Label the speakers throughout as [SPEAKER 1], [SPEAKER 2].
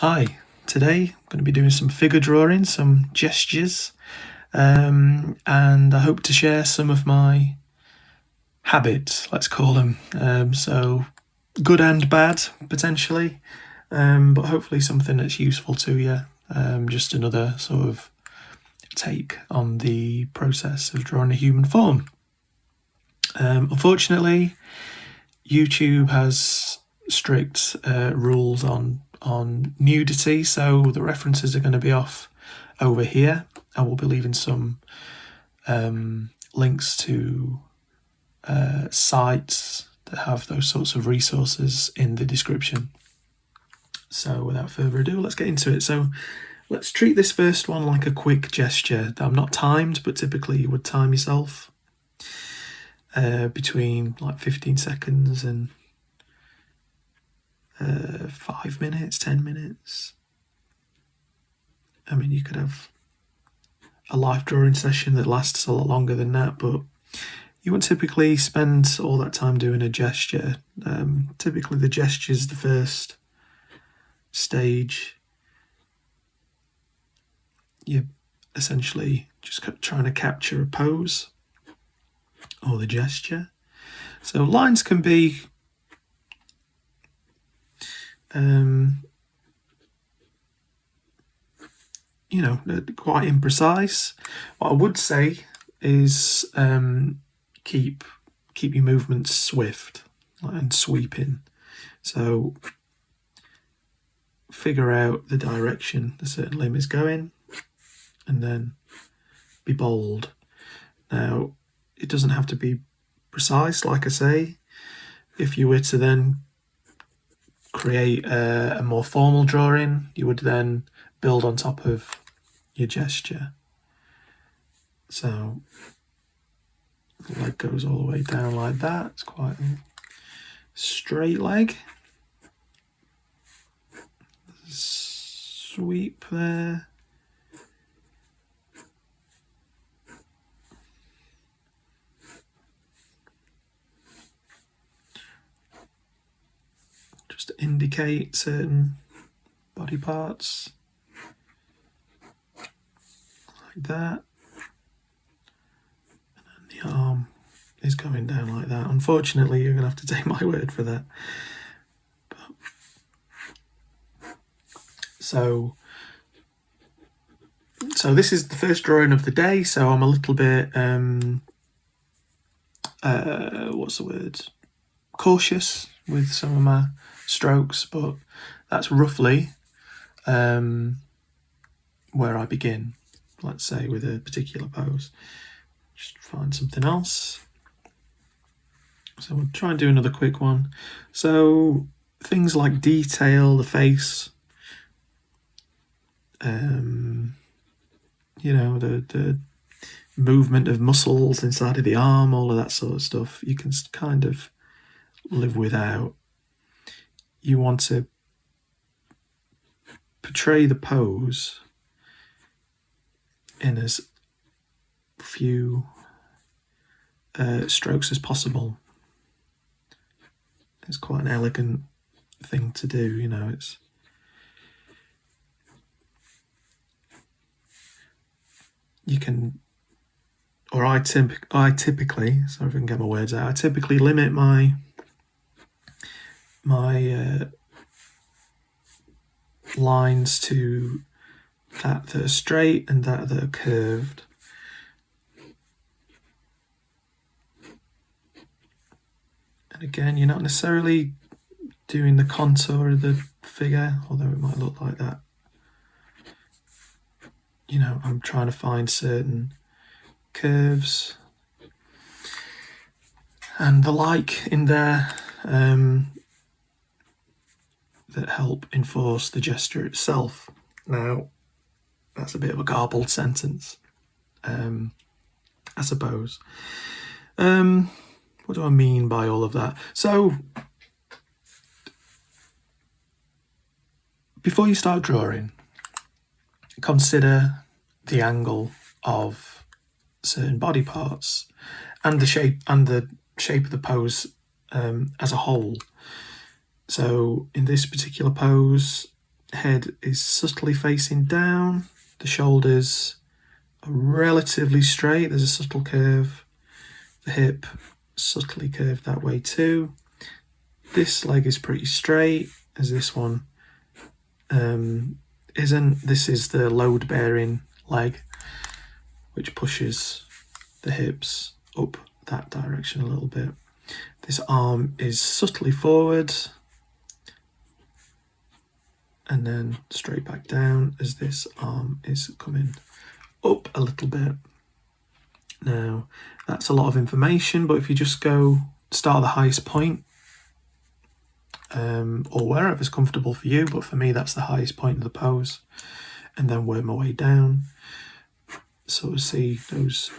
[SPEAKER 1] Hi, today I'm going to be doing some figure drawing, some gestures, and I hope to share some of my habits, let's call them. So good and bad, potentially, but hopefully something that's useful to you. Just another sort of take on the process of drawing a human form. Unfortunately, YouTube has strict rules on nudity, so the references are going to be off over here. I will be leaving some links to sites that have those sorts of resources in the description. So without further ado, let's get into it. So let's treat this first one like a quick gesture. I'm not timed, but typically you would time yourself between like 15 seconds and 5 minutes, 10 minutes. I mean, you could have a live drawing session that lasts a lot longer than that, but you wouldn't typically spend all that time doing a gesture. Typically the gesture is the first stage. You're essentially just trying to capture a pose or the gesture. So lines can be quite imprecise. What I would say is keep your movements swift and sweeping. So figure out the direction a certain limb is going and then be bold. Now, it doesn't have to be precise, like I say. If you were to then create a more formal drawing, you would then build on top of your gesture. So the leg goes all the way down like that. It's quite a straight leg. Sweep there. Just to indicate certain body parts. Like that. And then the arm is going down like that. Unfortunately, you're going to have to take my word for that. So this is the first drawing of the day, so I'm a little bit, cautious with some of my strokes, but that's roughly where I begin, let's say, with a particular pose. Just find something else. So we'll try and do another quick one. So things like detail, the face, the movement of muscles inside of the arm, all of that sort of stuff, you can kind of live without. You want to portray the pose in as few strokes as possible. It's quite an elegant thing to do, it's you can, or I typically, sorry if I can get my words out, I typically limit my lines to that are straight and that are curved. And again, you're not necessarily doing the contour of the figure, although it might look like that. I'm trying to find certain curves and the like in there that help enforce the gesture itself. Now, that's a bit of a garbled sentence, I suppose. What do I mean by all of that? So, before you start drawing, consider the angle of certain body parts and the shape of the pose as a whole. So in this particular pose, head is subtly facing down. The shoulders are relatively straight. There's a subtle curve. The hip subtly curved that way too. This leg is pretty straight, as this one isn't. This is the load-bearing leg, which pushes the hips up that direction a little bit. This arm is subtly forward and then straight back down as this arm is coming up a little bit. Now, that's a lot of information, but if you just go start at the highest point, or wherever's comfortable for you, but for me that's the highest point of the pose, and then work my way down, sort of see those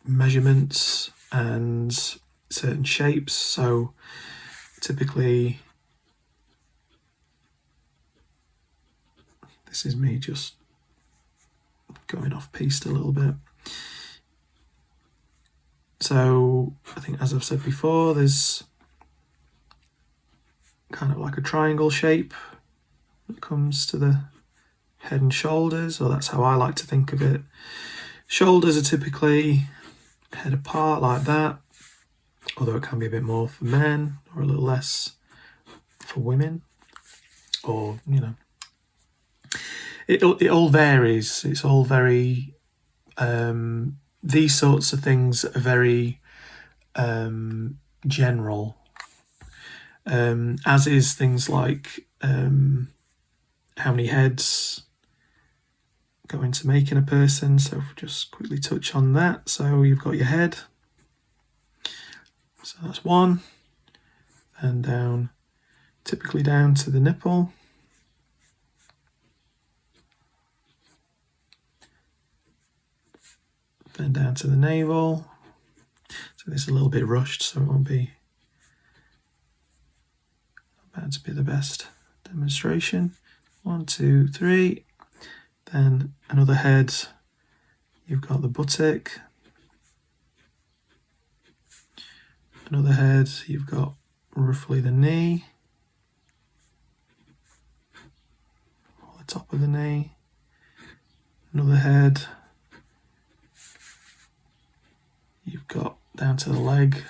[SPEAKER 1] measurements and certain shapes. So typically this is me just going off piste a little bit. So I think, as I've said before, there's kind of like a triangle shape when it comes to the head and shoulders, or that's how I like to think of it. Shoulders are typically head apart like that, although it can be a bit more for men or a little less for women, or, you know, it all varies. It's all very, these sorts of things are very general, as is things like how many heads go into making a person. So if we just quickly touch on that. So you've got your head, so that's one, and down, typically down to the nipple, then down to the navel. So this is a little bit rushed, so it won't be about to be the best demonstration. 1, 2, 3, then another head. You've got the buttock, another head, you've got roughly the knee, or the top of the knee, another head, you've got down to the leg,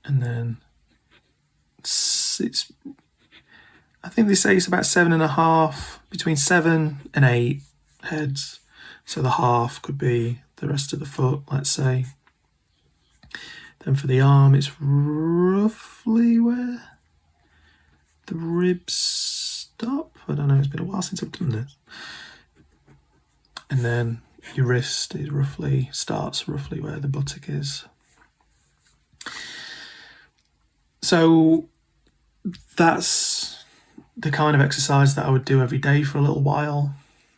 [SPEAKER 1] and then it's, I think they say it's about 7.5, between 7 and 8 heads. So the half could be the rest of the foot, let's say. Then for the arm, it's roughly where the ribs stop. I don't know, it's been a while since I've done this. And then your wrist is starts roughly where the buttock is. So that's the kind of exercise that I would do every day for a little while.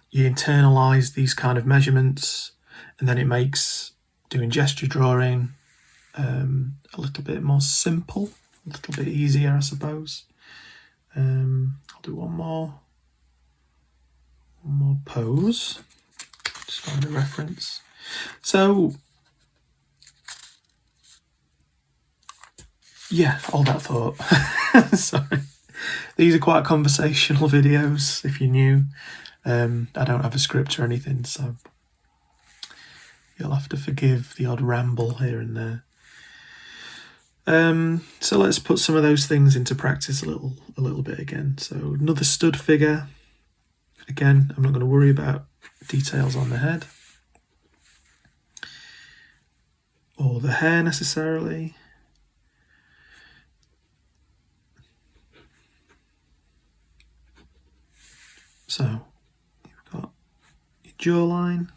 [SPEAKER 1] You internalize these kind of measurements, and then it makes doing gesture drawing a little bit more simple, a little bit easier, I suppose. I'll do one more pose, just find a reference. So yeah, hold that thought. Sorry. These are quite conversational videos, if you're new. I don't have a script or anything, so you'll have to forgive the odd ramble here and there. So let's put some of those things into practice a little bit again. So another stud figure. Again, I'm not going to worry about details on the head or the hair necessarily. So you've got your jawline,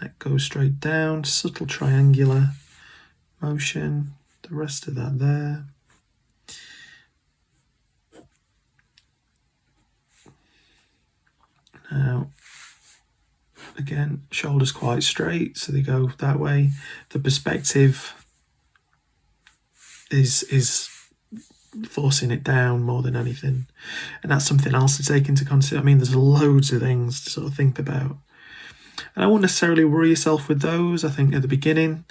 [SPEAKER 1] neck goes straight down, subtle triangular motion, the rest of that there. Now, again, shoulders quite straight, so they go that way. The perspective is forcing it down more than anything, and that's something else to take into consideration. I mean, there's loads of things to sort of think about, and I won't necessarily worry yourself with those. I think at the beginning,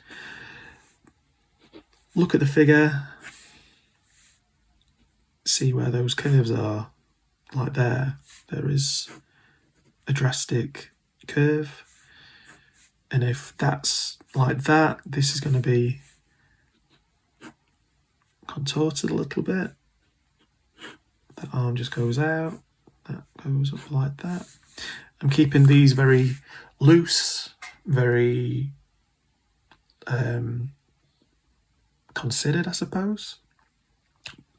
[SPEAKER 1] look at the figure, see where those curves are, like there is a drastic curve, and if that's like that, this is going to be contorted a little bit. That arm just goes out, that goes up like that. I'm keeping these very loose, very considered, I suppose.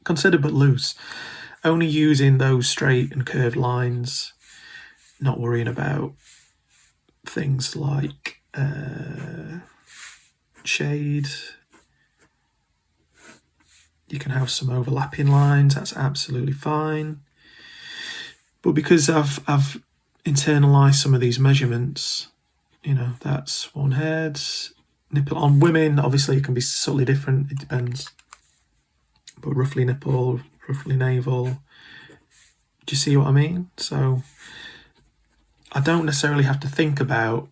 [SPEAKER 1] Considered but loose. Only using those straight and curved lines, not worrying about things like shade. You can have some overlapping lines, that's absolutely fine. But because I've internalized some of these measurements, you know, that's one head. Nipple on women, obviously it can be subtly different, it depends. But roughly nipple, roughly navel. Do you see what I mean? So I don't necessarily have to think about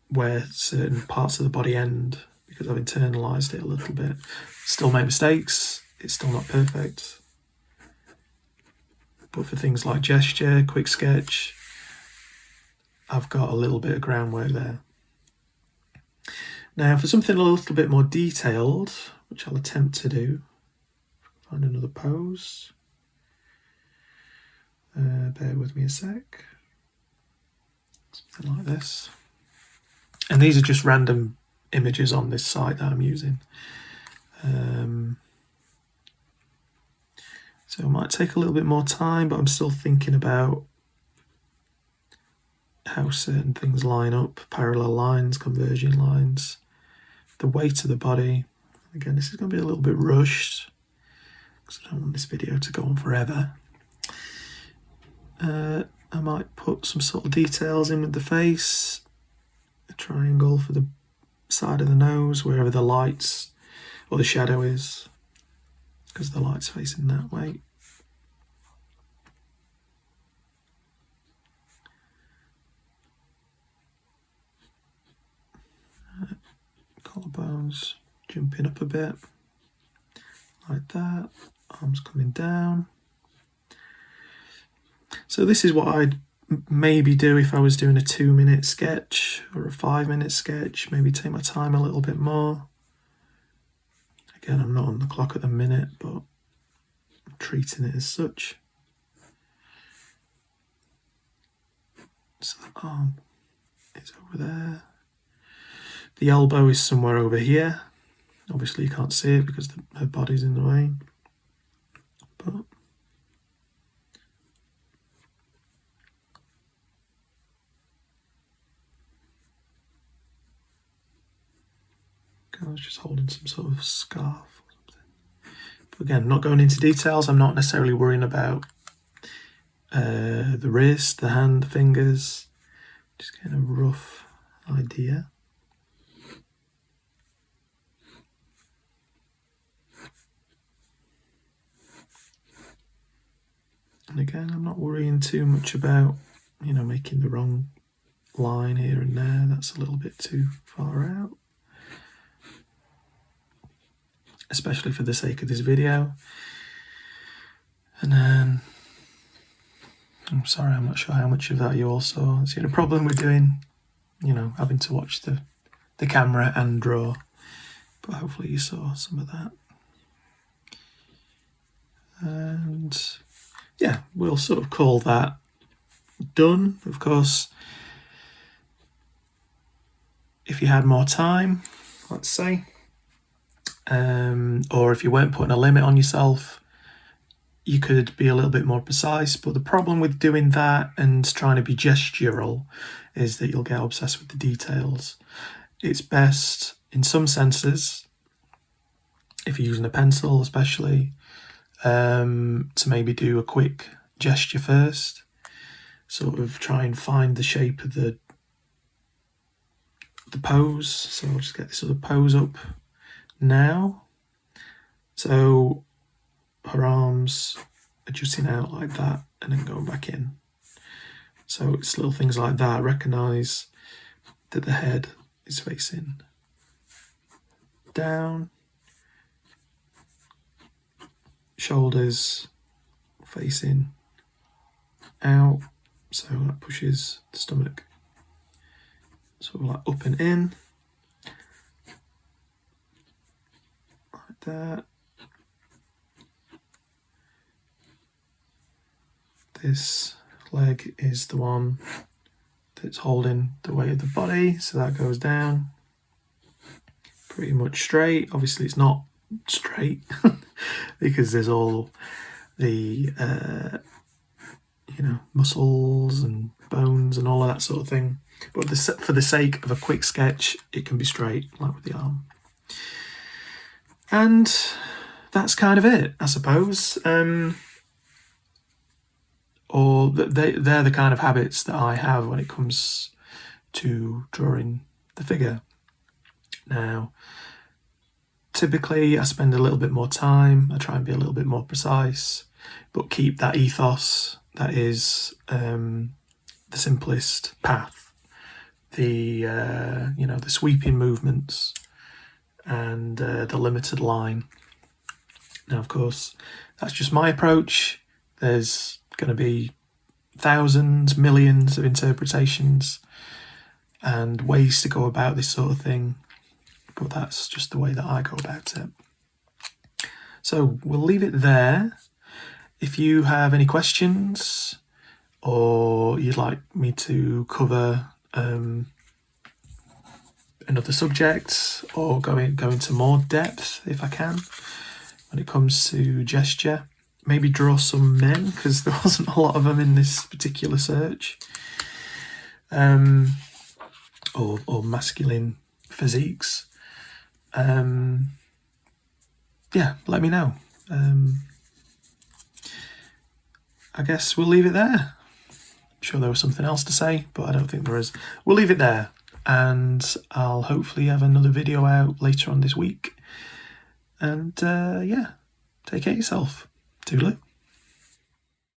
[SPEAKER 1] where certain parts of the body end because I've internalized it a little bit. Still make mistakes, it's still not perfect. But for things like gesture, quick sketch, I've got a little bit of groundwork there. Now for something a little bit more detailed, which I'll attempt to do, find another pose. Bear with me a sec. Something like this. And these are just random images on this site that I'm using. So it might take a little bit more time, but I'm still thinking about how certain things line up, parallel lines, converging lines, the weight of the body. Again, this is going to be a little bit rushed because I don't want this video to go on forever. I might put some sort of details in with the face, a triangle for the side of the nose, wherever the lights or the shadow is, because the light's facing that way. Collarbones jumping up a bit, like that, arms coming down. So this is what I'd maybe do if I was doing a 2-minute sketch or a 5-minute sketch, maybe take my time a little bit more. Again, I'm not on the clock at the minute, but I'm treating it as such. So the arm is over there. The elbow is somewhere over here. Obviously you can't see it because her body's in the way. But I was just holding some sort of scarf or something. But again, not going into details. I'm not necessarily worrying about the wrist, the hand, the fingers. Just getting a rough idea. And again, I'm not worrying too much about, you know, making the wrong line here and there. That's a little bit too far out, especially for the sake of this video. And then, I'm sorry, I'm not sure how much of that you all saw. It's a problem with doing, you know, having to watch the camera and draw, but hopefully you saw some of that. And yeah, we'll sort of call that done. Of course, if you had more time, let's say, or if you weren't putting a limit on yourself, you could be a little bit more precise. But the problem with doing that and trying to be gestural is that you'll get obsessed with the details. It's best, in some senses, if you're using a pencil especially, to maybe do a quick gesture first, sort of try and find the shape of the pose. So I'll just get this other pose up now. So her arms adjusting out like that and then going back in. So it's little things like that. Recognise that the head is facing down, shoulders facing out, so that pushes the stomach sort of like up and in, like that. This leg is the one that's holding the weight of the body, so that goes down pretty much straight. Obviously it's not straight because there's all the muscles and bones and all of that sort of thing, but for the sake of a quick sketch it can be straight, like with the arm. And that's kind of it, I suppose. Or they're the kind of habits that I have when it comes to drawing the figure. Now, typically I spend a little bit more time, I try and be a little bit more precise, but keep that ethos that is the simplest path, the sweeping movements and the limited line. Now, of course, that's just my approach. There's going to be thousands, millions of interpretations and ways to go about this sort of thing, but that's just the way that I go about it. So we'll leave it there. If you have any questions or you'd like me to cover another subject or go into more depth, if I can, when it comes to gesture, maybe draw some men, because there wasn't a lot of them in this particular search, or masculine physiques. Let me know. I guess we'll leave it there. I'm sure there was something else to say, but I don't think there is. We'll leave it there, and I'll hopefully have another video out later on this week. And take care of yourself. Toodaloo.